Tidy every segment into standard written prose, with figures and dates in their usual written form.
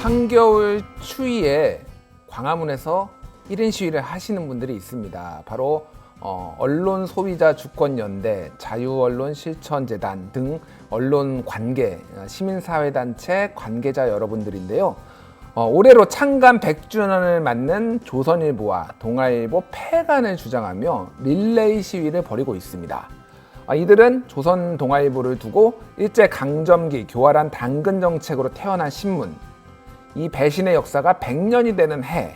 한겨울 추위에 광화문에서 1인 시위를 하시는 분들이 있습니다. 바로 언론 소비자 주권연대, 자유언론실천재단 등 언론 관계, 시민사회단체 관계자 여러분들인데요. 올해로 창간 100주년을 맞는 조선일보와 동아일보 폐간을 주장하며 릴레이 시위를 벌이고 있습니다. 이들은 조선 동아일보를 두고 일제강점기 교활한 당근 정책으로 태어난 신문, 이 배신의 역사가 100년이 되는 해,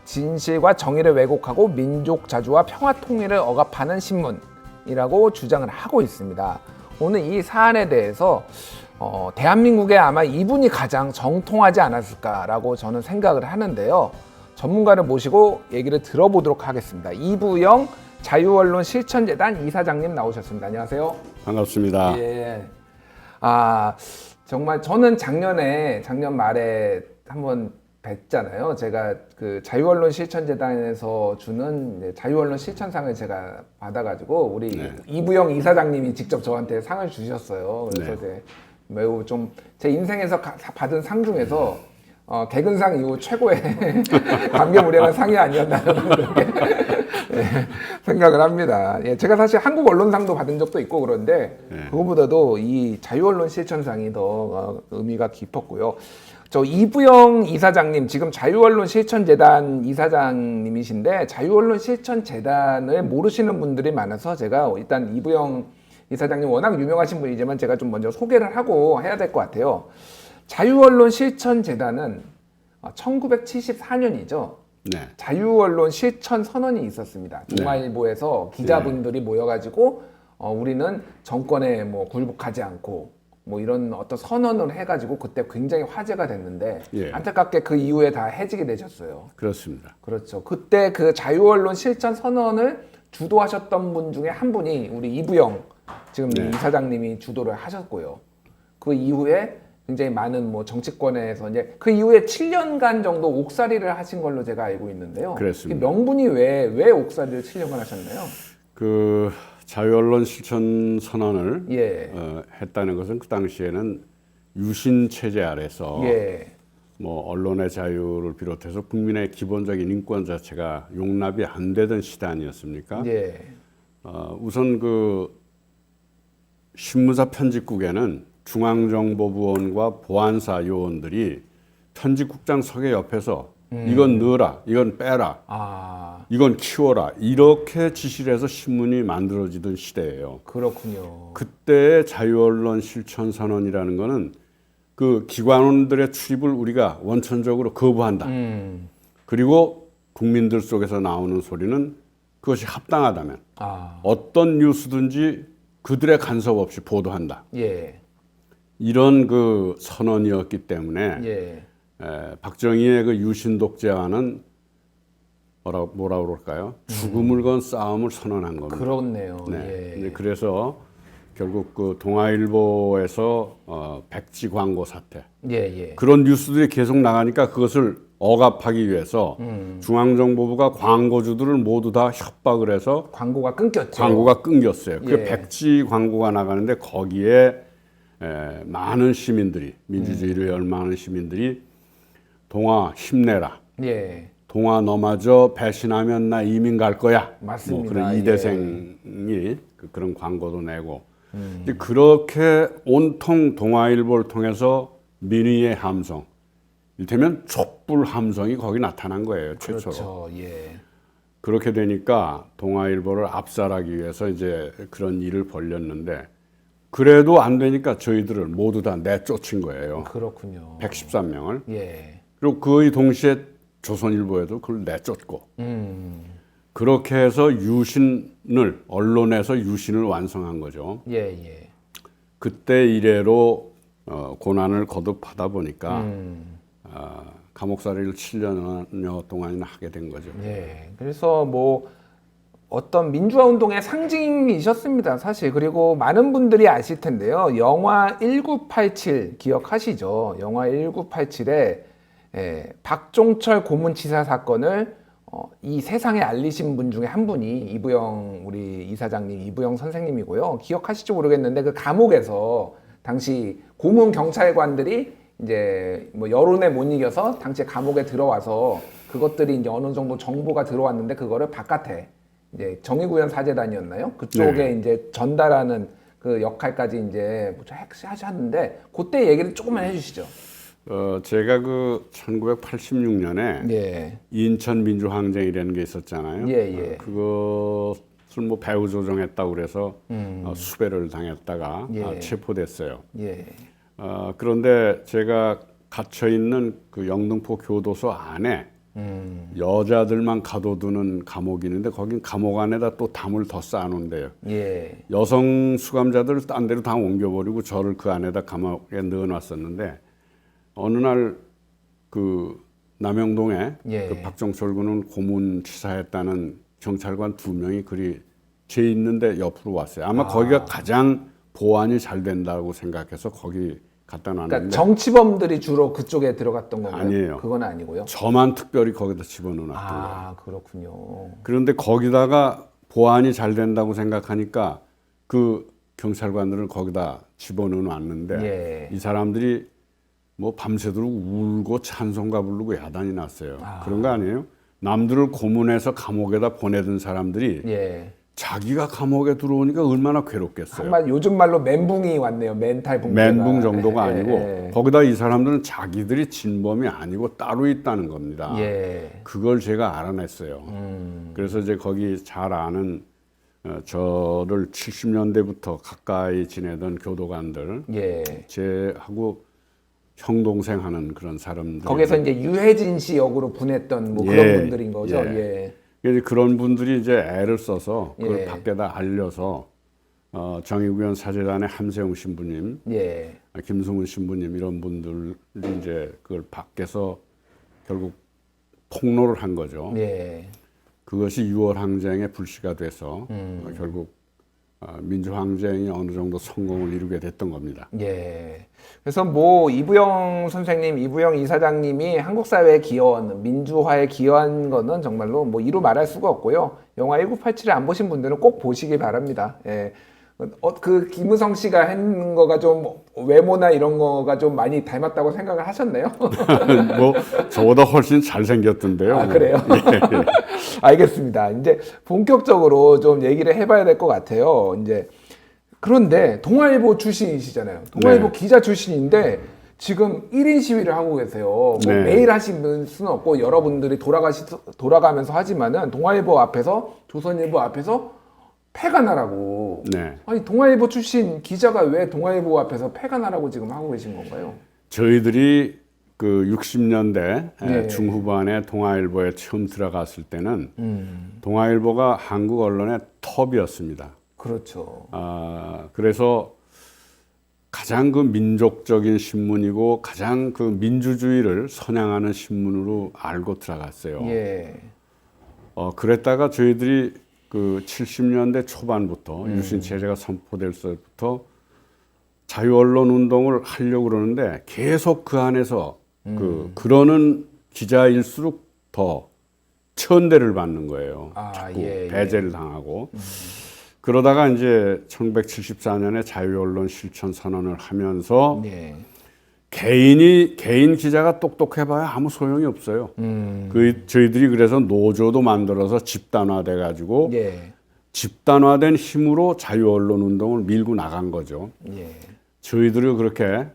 진실과 정의를 왜곡하고 민족 자주와 평화 통일을 억압하는 신문이라고 주장을 하고 있습니다. 오늘 이 사안에 대해서 대한민국에 아마 이분이 가장 정통하지 않았을까라고 저는 생각을 하는데요. 전문가를 모시고 얘기를 들어보도록 하겠습니다. 이부영 자유언론실천재단 이사장님 나오셨습니다. 안녕하세요. 반갑습니다. 예. 정말 저는 작년 말에 한번 뵀잖아요. 제가 그 자유언론실천재단에서 주는 자유언론실천상을 제가 받아가지고 우리 이부영 이사장님이 직접 저한테 상을 주셨어요. 그래서 이제 매우 좀 제 인생에서 받은 상 중에서 개근상 이후 최고의 감개무량한 상이 아니었나 그렇게 생각을 합니다. 제가 사실 한국 언론상도 받은 적도 있고 그런데 그거보다도 이 자유언론실천상이 더 의미가 깊었고요. 저 이부영 이사장님 지금 자유언론실천재단 이사장님이신데 자유언론실천재단을 모르시는 분들이 많아서 제가 일단 이부영 이사장님 워낙 유명하신 분이지만 제가 좀 먼저 소개를 하고 해야 될 것 같아요. 자유언론실천재단은 1974년이죠. 네. 자유언론실천선언이 있었습니다. 동아일보에서 기자분들이 모여가지고 우리는 정권에 굴복하지 않고 이런 어떤 선언을 해가지고 그때 굉장히 화제가 됐는데 안타깝게 그 이후에 다 해지게 되셨어요. 그렇습니다. 그렇죠. 그때 그 자유언론 실천 선언을 주도하셨던 분 중에 한 분이 우리 이부영 지금 이사장님이 주도를 하셨고요. 그 이후에 굉장히 많은 정치권에서 이제 그 이후에 7년간 정도 옥살이를 하신 걸로 제가 알고 있는데요. 그렇습니다. 명분이 왜 옥살이를 7년간 하셨나요? 그 자유언론 실천 선언을 했다는 것은 그 당시에는 유신 체제 아래서 언론의 자유를 비롯해서 국민의 기본적인 인권 자체가 용납이 안 되던 시대 아니었습니까? 우선 그 신문사 편집국에는 중앙정보부원과 보안사 요원들이 편집국장 석의 옆에서 이건 넣어라, 이건 빼라, 이건 키워라 이렇게 지시를 해서 신문이 만들어지던 시대예요. 그렇군요. 그때 자유언론 실천 선언이라는 거는 그 기관원들의 출입을 우리가 원천적으로 거부한다. 그리고 국민들 속에서 나오는 소리는 그것이 합당하다면 어떤 뉴스든지 그들의 간섭 없이 보도한다. 이런 그 선언이었기 때문에 박정희의 그 유신 독재와는 뭐라 그럴까요? 죽음을 건 싸움을 선언한 겁니다. 그렇네요. 그래서 결국 그 동아일보에서 백지 광고 사태 그런 뉴스들이 계속 나가니까 그것을 억압하기 위해서 중앙정보부가 광고주들을 모두 다 협박을 해서 광고가 끊겼죠. 광고가 끊겼어요. 그 백지 광고가 나가는데 거기에 많은 시민들이 민주주의를 열망하는 시민들이 동아 힘내라. 동아 너마저 배신하면 나 이민 갈 거야. 맞습니다. 그런 이대생이 그런 광고도 내고 그렇게 온통 동아일보를 통해서 민의의 함성, 이를테면 촛불 함성이 거기 나타난 거예요. 최초로. 그렇죠. 그렇게 되니까 동아일보를 압살하기 위해서 이제 그런 일을 벌였는데 그래도 안 되니까 저희들을 모두 다 내쫓은 거예요. 그렇군요. 113명을. 그리고 거의 동시에 조선일보에도 그걸 내쫓고. 그렇게 해서 언론에서 유신을 완성한 거죠. 그때 이래로 고난을 거듭하다 보니까 감옥살이를 7년여 동안이나 하게 된 거죠. 그래서 어떤 민주화 운동의 상징이셨습니다, 사실. 그리고 많은 분들이 아실 텐데요. 영화 1987 기억하시죠? 영화 1987에 박종철 고문치사 사건을 이 세상에 알리신 분 중에 한 분이 이부영 우리 이사장님, 이부영 선생님이고요. 기억하실지 모르겠는데 그 감옥에서 당시 고문 경찰관들이 이제 뭐 여론에 못 이겨서 당시에 감옥에 들어와서 그것들이 이제 어느 정도 정보가 들어왔는데 그거를 바깥에 이제 정의구현 사재단이었나요? 그쪽에 네. 이제 전달하는 그 역할까지 이제 하셨는데 그때 얘기를 조금만 해주시죠. 제가 그 1986년에 예. 인천 민주항쟁이라는 게 있었잖아요. 예, 예. 그것을 뭐 배후 조정했다고 그래서 수배를 당했다가 예. 체포됐어요. 예. 그런데 제가 갇혀 있는 그 영등포 교도소 안에 여자들만 가둬두는 감옥이 있는데 거긴 감옥 안에다 또 담을 더 쌓아놓은데요. 예. 여성 수감자들을 딴 데로 다 옮겨버리고 저를 그 안에다 감옥에 넣어놨었는데 어느 날 그 남영동에 예. 그 박정철 군은 고문치사했다는 경찰관 2명이 그리 제 있는데 옆으로 왔어요. 아마 거기가 가장 보안이 잘 된다고 생각해서 거기 갖다 놨는데 그러니까 정치범들이 주로 그쪽에 들어갔던 건가요? 아니에요. 그건 아니고요. 저만 특별히 거기다 집어넣어놨던 거예요. 아, 그렇군요. 그런데 거기다가 보안이 잘 된다고 생각하니까 그 경찰관들을 거기다 집어넣어놨는데 예. 이 사람들이 뭐 밤새도록 울고 찬송가 부르고 야단이 났어요. 그런 거 아니에요? 남들을 고문해서 감옥에다 보내던 사람들이 예. 자기가 감옥에 들어오니까 얼마나 괴롭겠어요. 한마디 요즘 말로 멘붕이 왔네요. 멘탈 붕괴가. 멘붕 정도가 예, 아니고 예. 거기다 이 사람들은 자기들이 진범이 아니고 따로 있다는 겁니다. 예. 그걸 제가 알아냈어요. 그래서 이제 거기 잘 아는 저를 70년대부터 가까이 지내던 교도관들, 예. 제하고 형 동생 하는 그런 사람들. 거기서 이제 유해진 씨 역으로 분했던 뭐 예, 그런 분들인 거죠. 예. 예. 이제 그런 분들이 이제 애를 써서 그걸 예. 밖에다 알려서 정의구현 사재단의 함세웅 신부님, 예. 김승훈 신부님 이런 분들이 이제 그걸 밖에서 결국 폭로를 한 거죠. 예. 그것이 6월 항쟁의 불씨가 돼서 결국 민주항쟁이 어느 정도 성공을 이루게 됐던 겁니다. 예. 그래서 뭐 이부영 선생님, 이부영 이사장님이 한국 사회에 기여한 민주화에 기여한 거는 정말로 뭐 이루 말할 수가 없고요. 영화 1987을 안 보신 분들은 꼭 보시기 바랍니다. 예. 그 김우성 씨가 한 거가 좀 외모나 이런 거가 좀 많이 닮았다고 생각을 하셨나요? 뭐 저보다 훨씬 잘생겼던데요. 아, 그래요? 예. 알겠습니다. 이제 본격적으로 좀 얘기를 해봐야 될 것 같아요. 이제 그런데 동아일보 출신이시잖아요. 동아일보 네. 기자 출신인데 지금 1인 시위를 하고 계세요. 뭐 네. 매일 하시는 수는 없고 여러분들이 돌아가면서 하지만은 동아일보 앞에서 조선일보 앞에서 패가 나라고. 네. 아니 동아일보 출신 기자가 왜 동아일보 앞에서 패가 나라고 지금 하고 계신 건가요? 저희들이 그 60년대 네. 중후반에 동아일보에 처음 들어갔을 때는 동아일보가 한국 언론의 톱이었습니다. 그렇죠. 그래서 가장 그 민족적인 신문이고 가장 그 민주주의를 선양하는 신문으로 알고 들어갔어요. 예. 그랬다가 저희들이 그 70년대 초반부터 유신 체제가 선포될 때부터 자유 언론 운동을 하려고 그러는데 계속 그 안에서 그러는 기자일수록 더 천대를 받는 거예요. 자꾸 예. 배제를 당하고. 그러다가 이제 1974년에 자유 언론 실천 선언을 하면서 예. 개인 기자가 똑똑해봐야 아무 소용이 없어요. 저희들이 그래서 노조도 만들어서 집단화돼 가지고 예. 집단화된 힘으로 자유 언론 운동을 밀고 나간 거죠. 예. 저희들이 그렇게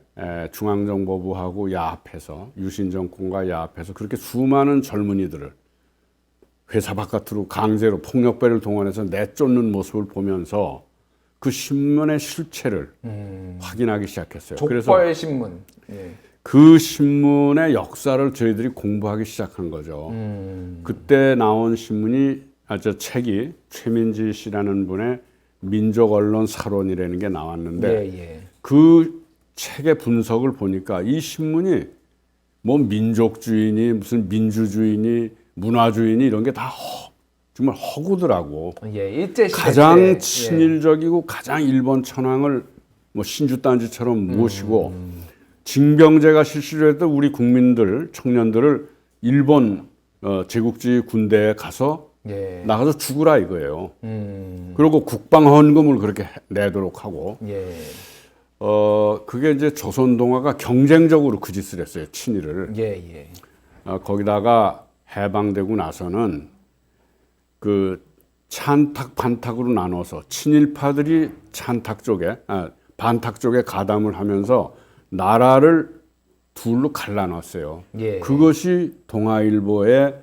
중앙정보부하고 야합해서 유신 정권과 야합해서 그렇게 수많은 젊은이들을 회사 바깥으로 강제로 폭력배를 동원해서 내쫓는 모습을 보면서 그 신문의 실체를 확인하기 시작했어요. 족벌 신문. 예. 그 신문의 역사를 저희들이 공부하기 시작한 거죠. 그때 나온 신문이 저 책이 최민지 씨라는 분의 민족 언론 사론이라는 게 나왔는데 예. 그 책의 분석을 보니까 이 신문이 뭐 민족주의니 무슨 민주주의니 문화주의니 이런 게 다 정말 허구더라고. 예. 일제 시대 가장 때, 친일적이고 가장 일본 천황을 뭐 신주단지처럼 모시고 징병제가 실시됐던 우리 국민들 청년들을 일본 제국주의 군대에 가서 예. 나가서 죽으라 이거예요. 그리고 국방 헌금을 그렇게 내도록 하고 예. 그게 이제 조선동화가 경쟁적으로 그 짓을 했어요. 친일을. 예. 거기다가 해방되고 나서는 그 찬탁 반탁으로 나눠서 친일파들이 찬탁 쪽에 반탁 쪽에 가담을 하면서 나라를 둘로 갈라놨어요. 예. 그것이 동아일보의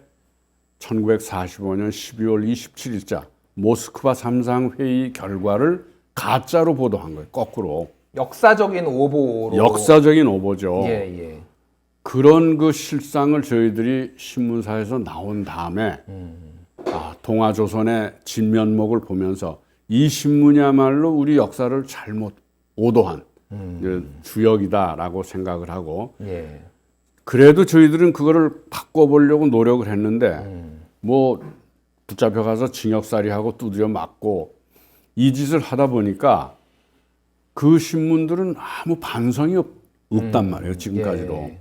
1945년 12월 27일자 모스크바 삼상회의 결과를 가짜로 보도한 거예요. 거꾸로. 역사적인 오보로. 역사적인 오보죠. 예. 그런 그 실상을 저희들이 신문사에서 나온 다음에 동아조선의 진면목을 보면서 이 신문이야말로 우리 역사를 잘못 오도한 주역이다라고 생각을 하고 예. 그래도 저희들은 그거를 바꿔보려고 노력을 했는데 뭐 붙잡혀 가서 징역살이하고 두드려 맞고 이 짓을 하다 보니까 그 신문들은 아무 반성이 없단 말이에요. 지금까지도. 예.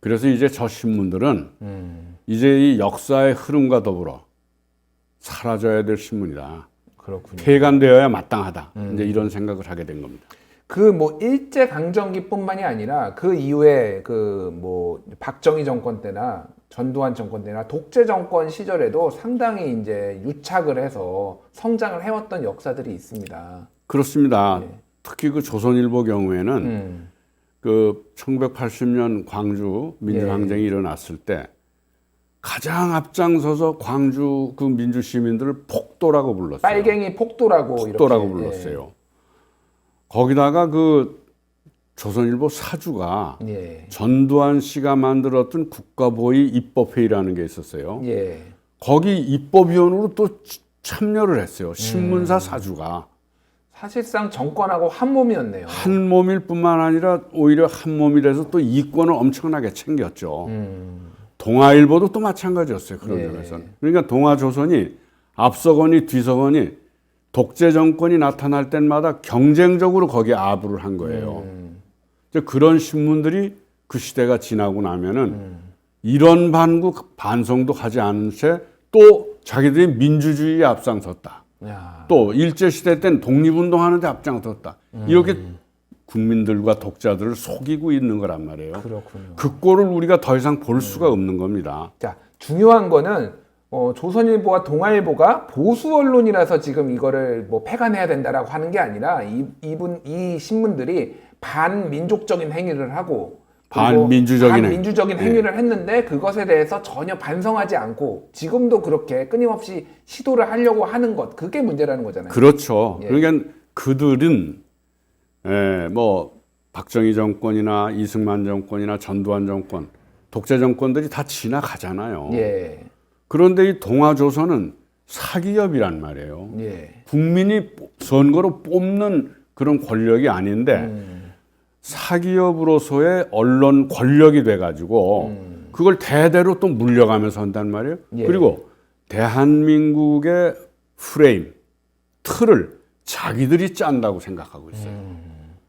그래서 이제 저 신문들은 이제 이 역사의 흐름과 더불어 사라져야 될 신문이다. 그렇군요. 폐간되어야 마땅하다. 이제 이런 생각을 하게 된 겁니다. 그 뭐 일제 강점기뿐만이 아니라 그 이후에 그 뭐 박정희 정권 때나 전두환 정권 때나 독재 정권 시절에도 상당히 이제 유착을 해서 성장을 해왔던 역사들이 있습니다. 그렇습니다. 네. 특히 그 조선일보 경우에는 그 1980년 광주 민주항쟁이 일어났을 때 가장 앞장서서 광주 그 민주 시민들을 폭도라고 불렀어요. 빨갱이 폭도라고 불렀어요. 예. 거기다가 그 조선일보 사주가 전두환 씨가 만들었던 국가보위 입법회의라는 게 있었어요. 예. 거기 입법위원으로 또 참여를 했어요. 신문사 사주가. 사실상 정권하고 한 몸이었네요. 한 몸일 뿐만 아니라 오히려 한 몸이 돼서 또 이권을 엄청나게 챙겼죠. 동아일보도 또 마찬가지였어요. 그런 점에서는. 그러니까 동아조선이 앞서거니 뒤서거니 독재 정권이 나타날 때마다 경쟁적으로 거기에 아부를 한 거예요. 그런 신문들이 그 시대가 지나고 나면은 이런 반성도 하지 않은 채 또 자기들이 민주주의에 앞장섰다. 야. 또 일제시대 때는 독립운동하는 데 앞장섰다. 이렇게 국민들과 독자들을 속이고 있는 거란 말이에요. 그렇군요. 그 꼴을 우리가 더 이상 볼 수가 없는 겁니다. 자, 중요한 거는 조선일보와 동아일보가 보수 언론이라서 지금 이거를 뭐 폐간해야 된다라고 하는 게 아니라 이 신문들이 반민족적인 행위를 하고 반민주적인 행위를 했는데 그것에 대해서 전혀 반성하지 않고 지금도 그렇게 끊임없이 시도를 하려고 하는 것, 그게 문제라는 거잖아요. 그렇죠. 예. 그러니까 그들은 뭐 박정희 정권이나 이승만 정권이나 전두환 정권, 독재 정권들이 다 지나가잖아요. 예. 그런데 이 동아조선은 사기업이란 말이에요. 예. 국민이 선거로 뽑는 그런 권력이 아닌데 사기업으로서의 언론 권력이 돼가지고 그걸 대대로 또 물려가면서 한단 말이에요. 예. 그리고 대한민국의 프레임, 틀을 자기들이 짠다고 생각하고 있어요.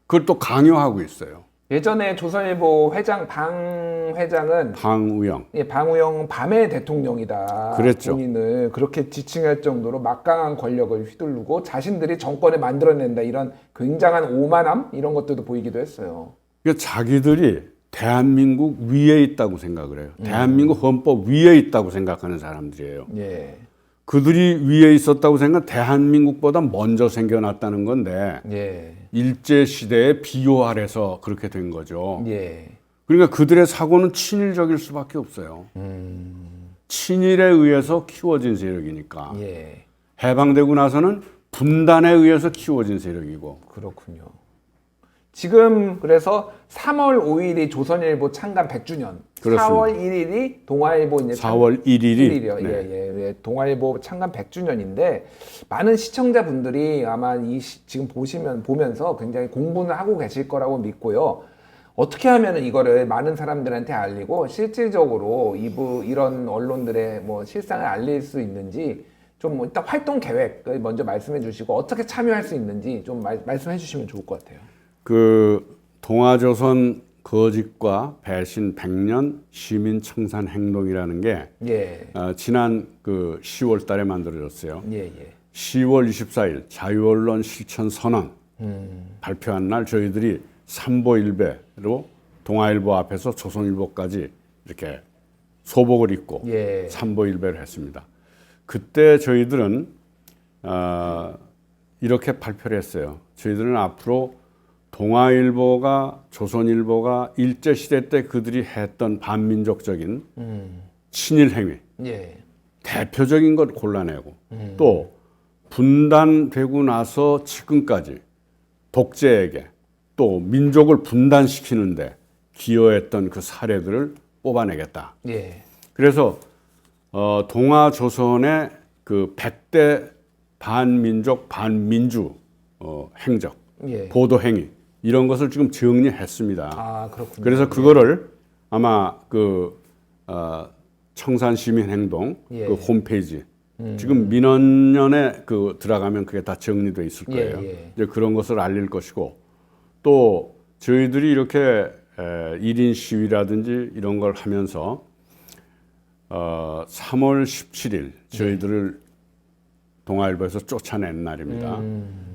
그걸 또 강요하고 있어요. 예전에 조선일보 회장 방 회장은 방우영. 예, 방우영 밤의 대통령이다. 그랬죠. 본인을 그렇게 지칭할 정도로 막강한 권력을 휘두르고 자신들이 정권을 만들어낸다 이런 굉장한 오만함 이런 것들도 보이기도 했어요. 그러니까 자기들이 대한민국 위에 있다고 생각을 해요. 대한민국 헌법 위에 있다고 생각하는 사람들이에요. 예. 그들이 위에 있었다고 생각 대한민국보다 먼저 생겨났다는 건데 예. 일제 시대에 비호 아래서 그렇게 된 거죠. 예. 그러니까 그들의 사고는 친일적일 수밖에 없어요. 친일에 의해서 키워진 세력이니까. 예. 해방되고 나서는 분단에 의해서 키워진 세력이고. 그렇군요. 지금 그래서 3월 5일이 조선일보 창간 100주년, 그렇습니다. 4월 1일이 동아일보 이제 4월 1일이 요 네. 예. 동아일보 창간 100주년인데 많은 시청자분들이 아마 지금 보면서 굉장히 공부를 하고 계실 거라고 믿고요. 어떻게 하면 이거를 많은 사람들한테 알리고 실질적으로 이런 언론들의 뭐 실상을 알릴 수 있는지 좀 일단 활동 계획을 먼저 말씀해 주시고 어떻게 참여할 수 있는지 좀 말씀해 주시면 좋을 것 같아요. 그 동아조선 거짓과 배신 100년 시민 청산 행동이라는 게 지난 그 10월 달에 만들어졌어요. 10월 24일 자유언론 실천 선언 발표한 날 저희들이 삼보일배로 동아일보 앞에서 조선일보까지 이렇게 소복을 입고 예. 삼보일배를 했습니다. 그때 저희들은 이렇게 발표를 했어요. 저희들은 앞으로 동아일보가 조선일보가 일제시대 때 그들이 했던 반민족적인 친일 행위 예. 대표적인 것 골라내고 또 분단되고 나서 지금까지 독재에게 또 민족을 분단시키는데 기여했던 그 사례들을 뽑아내겠다. 예. 그래서 동아조선의 그 100대 반민족 반민주 행적 예. 보도 행위 이런 것을 지금 정리했습니다. 아, 그렇군요. 그래서 그거를 아마 그 청산시민행동 예. 그 홈페이지 지금 민원년에 그 들어가면 그게 다 정리돼 있을 거예요. 예, 예. 이제 그런 것을 알릴 것이고 또 저희들이 이렇게 1인 시위라든지 이런 걸 하면서 3월 17일 저희들을 동아일보에서 쫓아낸 날입니다.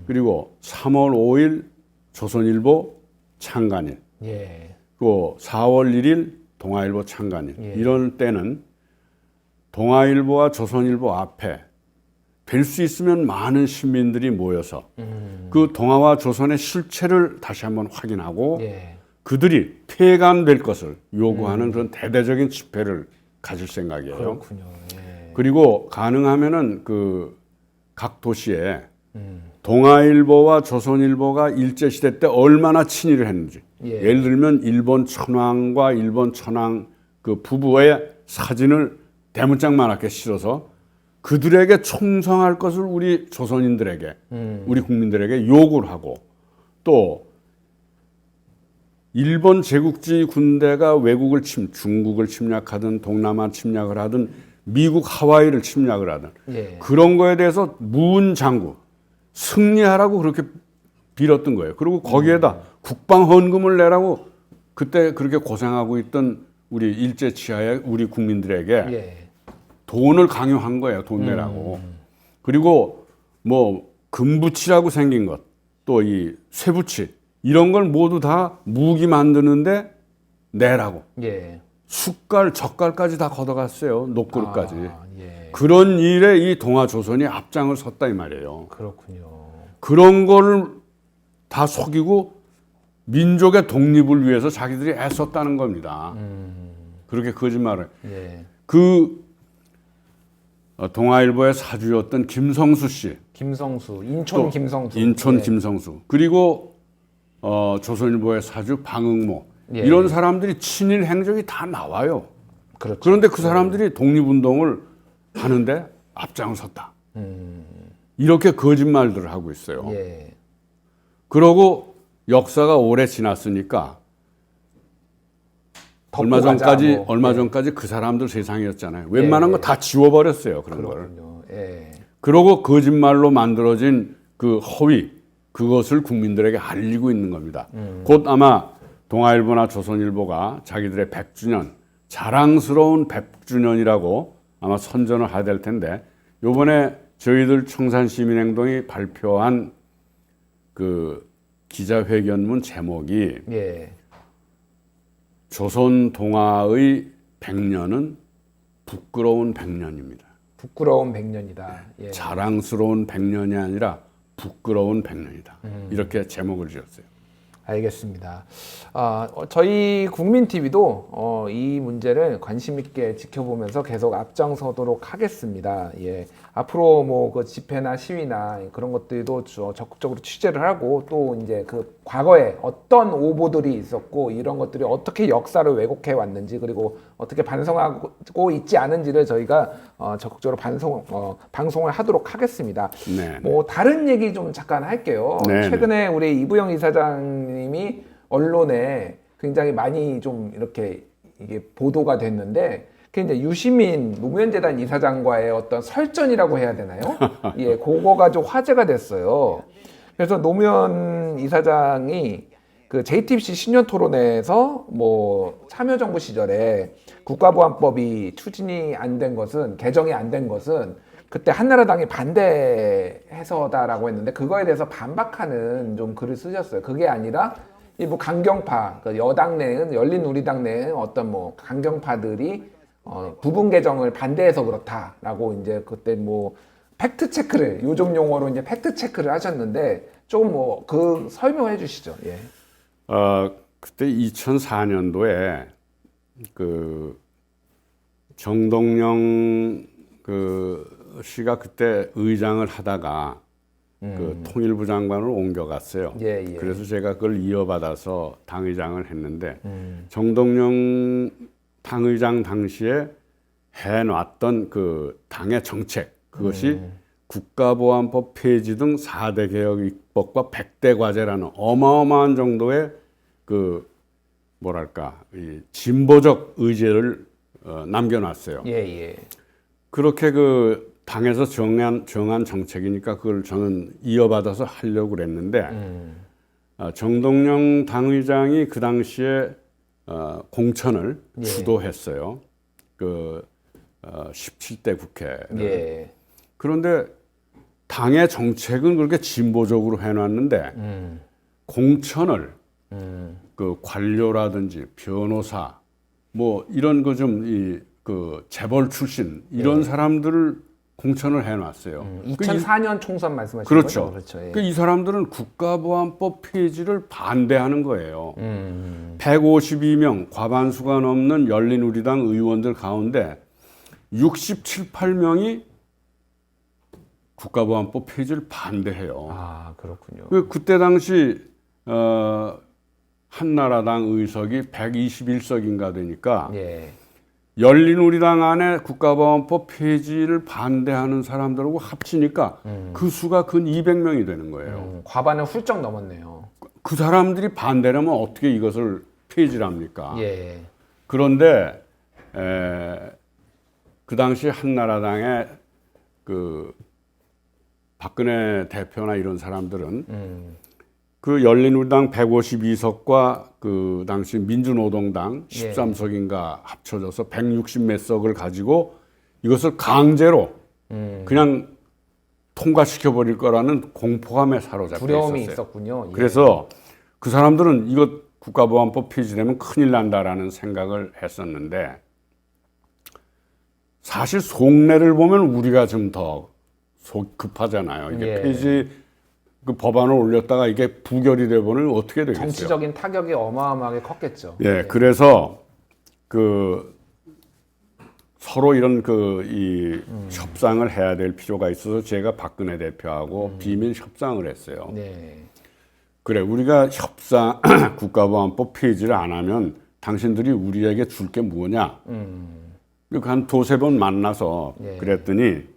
그리고 3월 5일 조선일보 창간일, 예. 또 4월 1일 동아일보 창간일. 예. 이런 때는 동아일보와 조선일보 앞에 될 수 있으면 많은 시민들이 모여서 그 동아와 조선의 실체를 다시 한번 확인하고 예. 그들이 폐간될 것을 요구하는 그런 대대적인 집회를 가질 생각이에요. 그렇군요. 예. 그리고 가능하면은 그 각 도시에 동아일보와 조선일보가 일제시대 때 얼마나 친일을 했는지 예. 예를 들면 일본 천황과 일본 천황 그 부부의 사진을 대문짝만하게 실어서 그들에게 충성할 것을 우리 조선인들에게 우리 국민들에게 요구를 하고 또 일본 제국주의 군대가 외국을 중국을 침략하든 동남아 침략을 하든 미국 하와이를 침략을 하든 예. 그런 거에 대해서 무은장구 승리하라고 그렇게 빌었던 거예요. 그리고 거기에다 국방 헌금을 내라고 그때 그렇게 고생하고 있던 우리 일제 치하의 우리 국민들에게 예. 돈을 강요한 거예요. 돈 내라고. 그리고 뭐 금부치라고 생긴 것, 또 이 쇠부치 이런 걸 모두 다 무기 만드는데 내라고. 예. 숟갈, 젓갈까지 다 걷어갔어요. 녹그릇까지. 아, 예. 그런 일에 이 동아조선이 앞장을 섰다 이 말이에요. 그렇군요. 그런 거를 다 속이고 민족의 독립을 위해서 자기들이 애썼다는 겁니다. 그렇게 거짓말을. 예. 그 동아일보의 사주였던 김성수 씨. 김성수, 인천 김성수. 인천 예. 김성수. 그리고 조선일보의 사주 방응모. 예. 이런 사람들이 친일 행적이 다 나와요. 그렇죠. 그런데 그 사람들이 독립운동을 하는데 앞장섰다. 이렇게 거짓말들을 하고 있어요. 예. 그러고 역사가 오래 지났으니까 얼마 전까지 그 사람들 세상이었잖아요. 웬만한 거 다 지워버렸어요. 그런 걸. 그렇군요. 예. 그러고 거짓말로 만들어진 그 허위 그것을 국민들에게 알리고 있는 겁니다. 곧 아마 동아일보나 조선일보가 자기들의 100주년 자랑스러운 100주년이라고 아마 선전을 하게 될 텐데 이번에 저희들 청산시민행동이 발표한 그 기자회견문 제목이 예. 조선 동아의 100년은 부끄러운 100년입니다. 부끄러운 100년이다. 예. 자랑스러운 100년이 아니라 부끄러운 100년이다. 이렇게 제목을 지었어요. 알겠습니다. 저희 국민TV도 이 문제를 관심 있게 지켜보면서 계속 앞장서도록 하겠습니다. 예. 앞으로 뭐 그 집회나 시위나 그런 것들도 적극적으로 취재를 하고 또 이제 그 과거에 어떤 오보들이 있었고 이런 것들이 어떻게 역사를 왜곡해 왔는지 그리고 어떻게 반성하고 있지 않은지를 저희가 적극적으로 방송을 하도록 하겠습니다. 네. 뭐 다른 얘기 좀 잠깐 할게요. 네, 최근에 우리 이부영 이사장님이 언론에 굉장히 많이 좀 이렇게 이게 보도가 됐는데 그게 이제 유시민 노무현재단 이사장과의 어떤 설전이라고 해야 되나요? 예, 그거가 좀 화제가 됐어요. 그래서 노무현 이사장이 그 JTBC 신년 토론회에서 뭐 참여정부 시절에 국가보안법이 추진이 안 된 것은 개정이 안 된 것은 그때 한나라당이 반대해서다라고 했는데 그거에 대해서 반박하는 좀 글을 쓰셨어요. 그게 아니라 일부 강경파, 그 여당 내는 열린우리당 내는 어떤 뭐 강경파들이 부분 개정을 반대해서 그렇다라고 이제 그때 뭐 팩트 체크를 요즘 용어로 이제 팩트 체크를 하셨는데 조금 뭐 그 설명해 주시죠. 예. 그때 2004년도에 그 정동영 그 씨가 그때 의장을 하다가 그 통일부 장관으로 옮겨갔어요. 예, 예. 그래서 제가 그걸 이어받아서 당의장을 했는데 정동영 당의장 당시에 해놨던 그 당의 정책 그것이 국가보안법 폐지 등 4대 개혁 입법과 100대 과제라는 어마어마한 정도의 그 뭐랄까 이 진보적 의제를 남겨놨어요. 예, 예. 그렇게 그 당에서 정한 정책이니까 그걸 저는 이어받아서 하려고 그랬는데 정동영 당의장이 그 당시에 공천을 예. 주도했어요. 그 17대 국회를. 예. 그런데 당의 정책은 그렇게 진보적으로 해놨는데 공천을 그 관료라든지 변호사 뭐 이런 거 좀 이 그 재벌 출신 이런 사람들을 공천을 해놨어요. 2004년 총선 말씀하시는 그렇죠. 거죠? 그렇죠. 예. 이 사람들은 국가보안법 폐지를 반대하는 거예요. 152명 과반수가 넘는 열린우리당 의원들 가운데 67, 8명이 국가보안법 폐지를 반대해요. 아, 그렇군요. 그때 당시 한나라당 의석이 121석인가 되니까 예. 열린우리당 안에 국가보안법 폐지를 반대하는 사람들하고 합치니까 그 수가 근 200명이 되는 거예요. 과반을 훌쩍 넘었네요. 그 사람들이 반대라면 어떻게 이것을 폐지를 합니까? 예. 그런데 그 당시 한나라당의 그 박근혜 대표나 이런 사람들은 그 열린우리당 152석과 그 당시 민주노동당 13석인가 합쳐져서 160 몇 석을 가지고 이것을 강제로 그냥 통과시켜 버릴 거라는 공포감에 사로잡혀 두려움이 있었어요. 있었군요. 예. 그래서 그 사람들은 이거 국가보안법 폐지되면 큰일 난다라는 생각을 했었는데 사실 속내를 보면 우리가 좀 더 급하잖아요. 이게 예. 폐지 그 법안을 올렸다가 이게 부결이 되면 어떻게 되겠어요? 정치적인 타격이 어마어마하게 컸겠죠. 예, 그래서 그 서로 이런 이 협상을 해야 될 필요가 있어서 제가 박근혜 대표하고 비밀 협상을 했어요. 네. 그래, 우리가 협상 국가보안법 폐지를 안 하면 당신들이 우리에게 줄 게 뭐냐? 한 두세 번 만나서 예. 그랬더니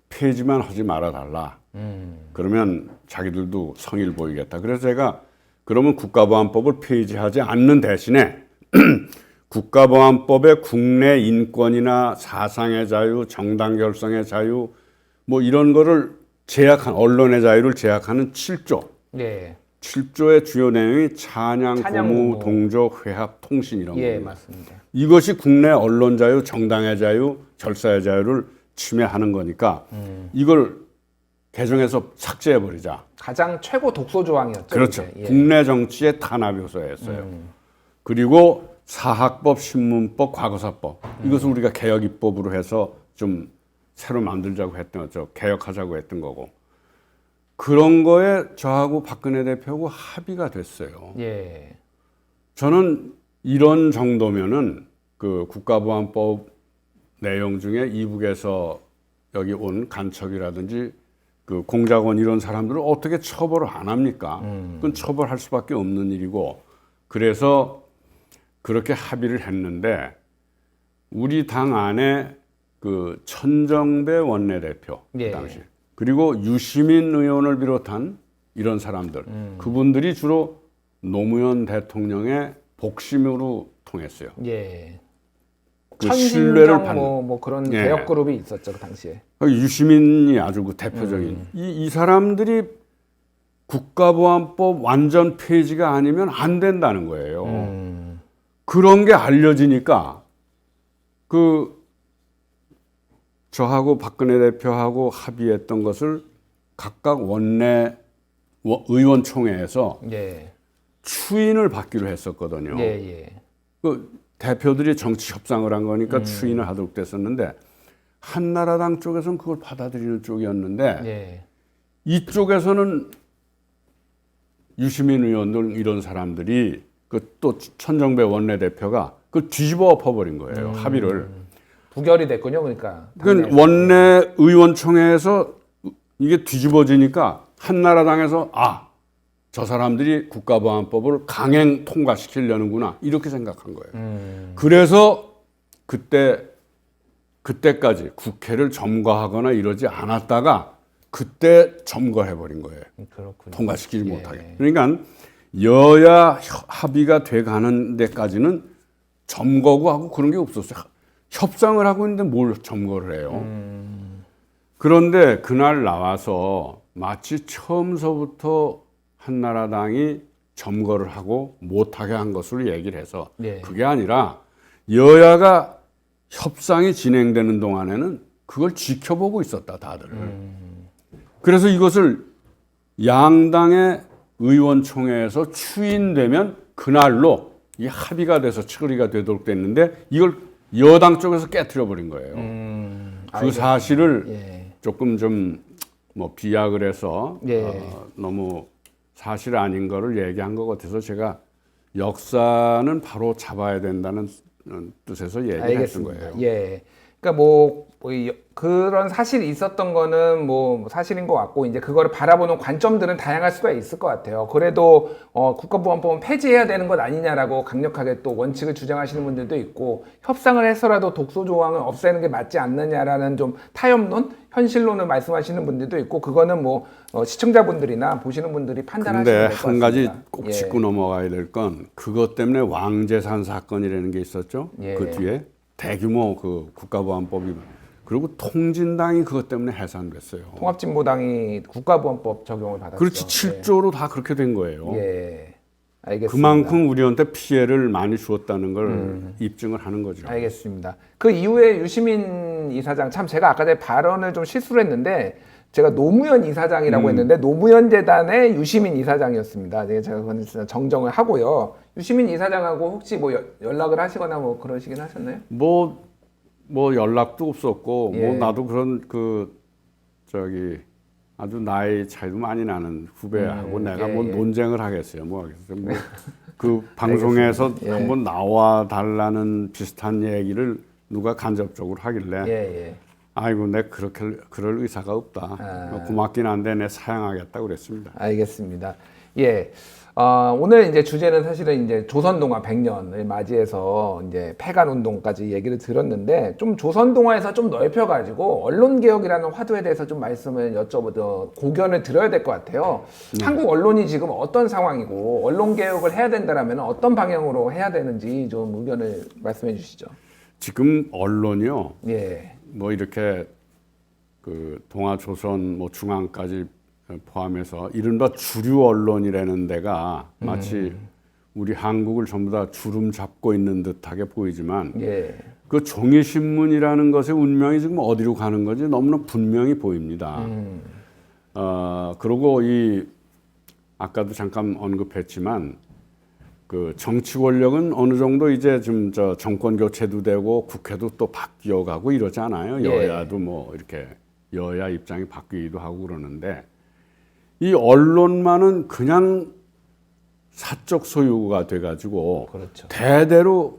폐지만 하지 말아달라. 그러면 자기들도 성의를 보이겠다. 그래서 제가 그러면 국가보안법을 폐지하지 않는 대신에 국가보안법의 국내 인권이나 사상의 자유, 정당 결성의 자유 뭐 이런 거를 제약한 언론의 자유를 제약하는 7조. 예. 7조의 주요 내용이 찬양, 찬양, 고무, 고무. 동조, 회합, 통신 이런 예, 겁니다. 맞습니다. 이것이 국내 언론 자유, 정당의 자유, 결사의 자유를 침해하는 거니까 이걸 개정해서 삭제해 버리자. 가장 최고 독소 조항이었죠. 그렇죠. 이게. 예. 국내 정치의 탄압 요소였어요. 그리고 사학법, 신문법, 과거사법 이것을 우리가 개혁 입법으로 해서 좀 새로 만들자고 했던 거죠. 개혁하자고 했던 거고. 그런 거에 저하고 박근혜 대표하고 합의가 됐어요. 예. 저는 이런 정도면은 그 국가보안법 내용 중에 이북에서 여기 온 간첩이라든지 그 공작원 이런 사람들을 어떻게 처벌을 안 합니까? 그건 처벌할 수밖에 없는 일이고 그래서 그렇게 합의를 했는데 우리 당 안에 그 천정배 원내대표 예. 그 당시 그리고 유시민 의원을 비롯한 이런 사람들 그분들이 주로 노무현 대통령의 복심으로 통했어요. 예. 그 신뢰를 천진정 받는 뭐 그런 예. 개혁 그룹이 있었죠 그 당시에. 유시민이 아주 그 대표적인 이 사람들이 국가보안법 완전 폐지가 아니면 안 된다는 거예요. 그런 게 알려지니까 그 저하고 박근혜 대표하고 합의했던 것을 각각 원내 의원총회에서 예. 추인을 받기로 했었거든요. 예, 예. 그 대표들이 정치 협상을 한 거니까 추인을 하도록 됐었는데 한나라당 쪽에서는 그걸 받아들이는 쪽이었는데 예. 이쪽에서는 유시민 의원 등 이런 사람들이 그 또 천정배 원내대표가 그걸 뒤집어 엎어버린 거예요. 합의를. 부결이 됐군요. 그러니까. 그 원내 의원총회에서 이게 뒤집어지니까 한나라당에서 저 사람들이 국가보안법을 강행 통과시키려는구나 이렇게 생각한 거예요. 그래서 그때까지 국회를 점거하거나 이러지 않았다가 그때 점거해버린 거예요. 그렇군요. 통과시키지 못하게. 그러니까 여야 합의가 돼가는 데까지는 점거고 하고 그런 게 없었어요. 협상을 하고 있는데 뭘 점거를 해요. 그런데 그날 나와서 마치 처음서부터 한나라당이 점거를 하고 못하게 한 것으로 얘기를 해서 네. 그게 아니라 여야가 협상이 진행되는 동안에는 그걸 지켜보고 있었다 다들. 그래서 이것을 양당의 의원총회에서 추인되면 그날로 이 합의가 돼서 처리가 되도록 됐는데 이걸 여당 쪽에서 깨트려 버린 거예요. 그 사실을 예. 조금 좀 뭐 비약을 해서 예. 너무 사실 아닌 거를 얘기한 것 같아서 제가 역사는 바로 잡아야 된다는 뜻에서 얘기를 했던 거예요. 예. 그러니까 그런 사실이 있었던 거는 뭐 사실인 것 같고 이제 그거를 바라보는 관점들은 다양할 수가 있을 것 같아요. 그래도 국가보안법은 폐지해야 되는 것 아니냐라고 강력하게 또 원칙을 주장하시는 분들도 있고 협상을 해서라도 독소 조항을 없애는 게 맞지 않느냐라는 좀 타협론, 현실론을 말씀하시는 분들도 있고 그거는 뭐 시청자분들이나 보시는 분들이 판단하시면 될 것 같습니다. 근데 한 가지 꼭 짚고 넘어가야 될 건 그것 때문에 왕재산 사건이라는 게 있었죠. 예. 그 뒤에 대규모 그 국가보안법이 그리고 통진당이 그것 때문에 해산됐어요. 통합진보당이 국가보안법 적용을 받았죠. 그렇지 7조로 다 그렇게 된 거예요. 예. 알겠습니다. 그만큼 우리한테 피해를 많이 주었다는 걸 입증을 하는 거죠. 알겠습니다. 그 이후에 유시민 이사장 참 제가 아까 전에 발언을 좀 실수를 했는데 제가 노무현 이사장이라고 했는데 노무현 재단의 유시민 이사장이었습니다. 제가 그건 진짜 정정을 하고요. 유시민 이사장하고 혹시 뭐 연락을 하시거나 뭐 그러시긴 하셨나요? 뭐 연락도 없었고 예. 뭐 나도 그런 아주 나이 차이도 많이 나는 후배하고 내가 뭐 논쟁을 하겠어요. 뭐 하겠어요. 뭐 그 방송에서 예. 한번 나와 달라는 비슷한 얘기를 누가 간접적으로 하길래 예. 아이고 내 그럴 의사가 없다. 고맙긴 한데 내 사양하겠다고 그랬습니다. 알겠습니다. 예. 오늘 이제 주제는 사실은 이제 조선동화 100년을 맞이해서 이제 폐간 운동까지 얘기를 들었는데 좀 조선동화에서 좀 넓혀가지고 언론개혁이라는 화두에 대해서 좀 말씀을 고견을 드려야 될 것 같아요. 한국 언론이 지금 어떤 상황이고 언론개혁을 해야 된다라면 어떤 방향으로 해야 되는지 좀 의견을 말씀해 주시죠. 지금 언론이요. 예. 뭐 이렇게 그 동아조선 뭐 중앙까지 포함해서 이른바 주류 언론이라는 데가 마치 우리 한국을 전부 다 주름 잡고 있는 듯하게 보이지만 예. 그 종이신문이라는 것의 운명이 지금 어디로 가는 건지 너무나 분명히 보입니다. 그리고 아까도 잠깐 언급했지만 그 정치 권력은 어느 정도 이제 좀 정권 교체도 되고 국회도 또 바뀌어가고 이러잖아요. 예. 여야도 뭐 이렇게 여야 입장이 바뀌기도 하고 그러는데 이 언론만은 그냥 사적 소유가 돼가지고 그렇죠. 대대로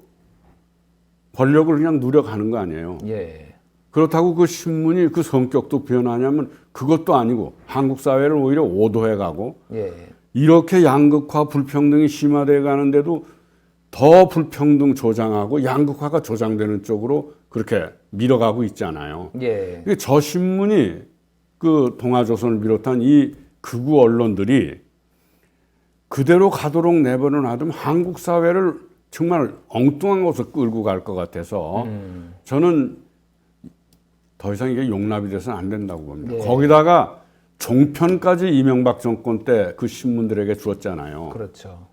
권력을 그냥 누려가는 거 아니에요. 예. 그렇다고 그 신문이 그 성격도 변하냐면 그것도 아니고 한국 사회를 오히려 오도해가고 예. 이렇게 양극화 불평등이 심화돼 가는데도 더 불평등 조장하고 양극화가 조장되는 쪽으로 그렇게 밀어가고 있잖아요. 예. 저 신문이 그 동아조선을 비롯한 이 극우 언론들이 그대로 가도록 내버려 놔두면 한국 사회를 정말 엉뚱한 곳으로 끌고 갈 것 같아서 저는 더 이상 이게 용납이 돼서는 안 된다고 봅니다. 예. 거기다가 종편까지 이명박 정권 때 그 신문들에게 주었잖아요. 그렇죠.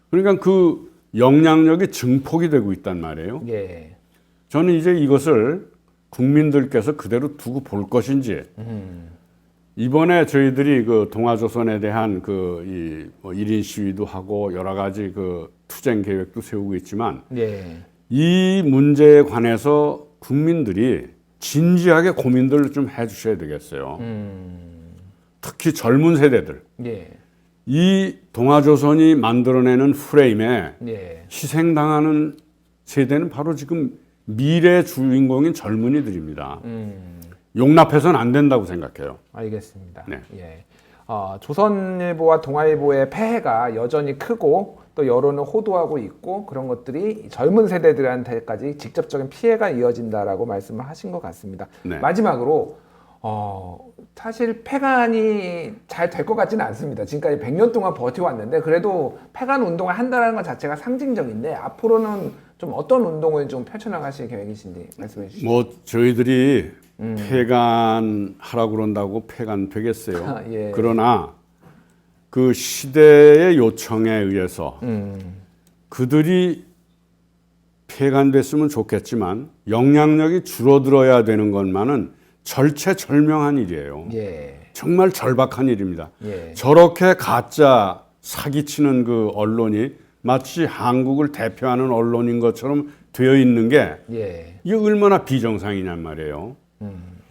그러니까 그 영향력이 증폭이 되고 있단 말이에요. 예. 저는 이제 이것을 국민들께서 그대로 두고 볼 것인지 이번에 저희들이 그 동아조선에 대한 뭐 1인 시위도 하고 여러 가지 그 투쟁 계획도 세우고 있지만 예. 이 문제에 관해서 국민들이 진지하게 고민들을 좀 해주셔야 되겠어요. 특히 젊은 세대들. 예. 이 동아조선이 만들어내는 프레임에 예. 희생당하는 세대는 바로 지금 미래 주인공인 젊은이들입니다. 용납해서는 안 된다고 생각해요. 알겠습니다. 네. 예. 조선일보와 동아일보의 폐해가 여전히 크고 또 여론을 호도하고 있고 그런 것들이 젊은 세대들한테까지 직접적인 피해가 이어진다라고 말씀을 하신 것 같습니다. 네. 마지막으로 사실 폐간이 잘 될 것 같지는 않습니다. 지금까지 100년 동안 버텨왔는데 그래도 폐간 운동을 한다는 것 자체가 상징적인데 앞으로는 좀 어떤 운동을 좀 펼쳐나가실 계획이신지 말씀해 주시죠. 뭐 저희들이 폐간 하라고 그런다고 폐간 되겠어요. 예. 그러나 그 시대의 요청에 의해서 그들이 폐간됐으면 좋겠지만 영향력이 줄어들어야 되는 것만은 절체절명한 일이에요. 예. 정말 절박한 일입니다. 예. 저렇게 가짜 사기치는 그 언론이 마치 한국을 대표하는 언론인 것처럼 되어 있는 게 예. 이게 얼마나 비정상이냔 말이에요.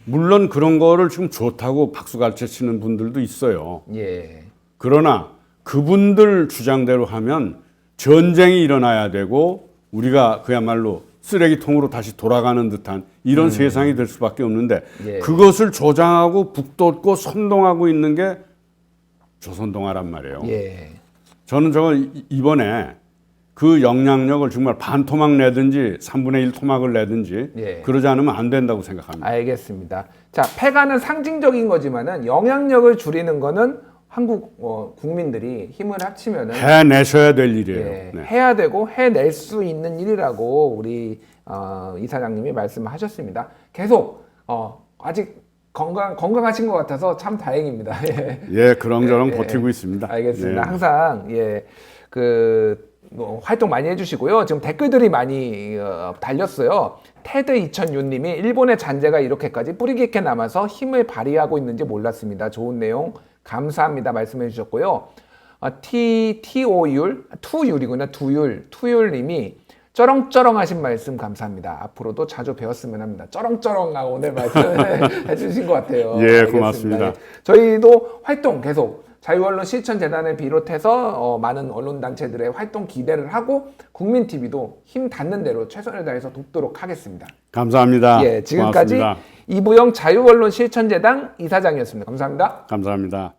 물론 그런 거를 지금 좋다고 박수갈채 치는 분들도 있어요. 예. 그러나 그분들 주장대로 하면 전쟁이 일어나야 되고 우리가 그야말로 쓰레기통으로 다시 돌아가는 듯한 이런 세상이 될 수밖에 없는데 예. 그것을 조장하고 북돋고 선동하고 있는 게 조선동아란 말이에요. 예. 저는 이번에 그 영향력을 정말 반 토막 내든지 3분의 1 토막을 내든지 예. 그러지 않으면 안 된다고 생각합니다. 알겠습니다. 자, 폐간은 상징적인 거지만은 영향력을 줄이는 거는 한국 국민들이 힘을 합치면은 해내셔야 될 일이에요. 예, 네. 해야 되고 해낼 수 있는 일이라고 우리 이사장님이 말씀하셨습니다. 계속 아직 건강하신 것 같아서 참 다행입니다. 예. 예, 그렁저렁 버티고 있습니다. 알겠습니다. 예. 항상 활동 많이 해주시고요. 지금 댓글들이 많이 달렸어요. 테드 2006님이 일본의 잔재가 이렇게까지 뿌리 깊게 남아서 힘을 발휘하고 있는지 몰랐습니다. 좋은 내용 감사합니다. 말씀해 주셨고요. 투율이구나. 투율님이 쩌렁쩌렁하신 말씀 감사합니다. 앞으로도 자주 배웠으면 합니다. 쩌렁쩌렁하고 오늘 말씀해 주신 것 같아요. 예, 알겠습니다. 고맙습니다. 예. 저희도 활동 계속 자유언론 실천재단을 비롯해서 많은 언론단체들의 활동 기대를 하고 국민TV도 힘 닿는 대로 최선을 다해서 돕도록 하겠습니다. 감사합니다. 예, 지금까지 고맙습니다. 이부영 자유언론 실천재단 이사장이었습니다. 감사합니다. 감사합니다.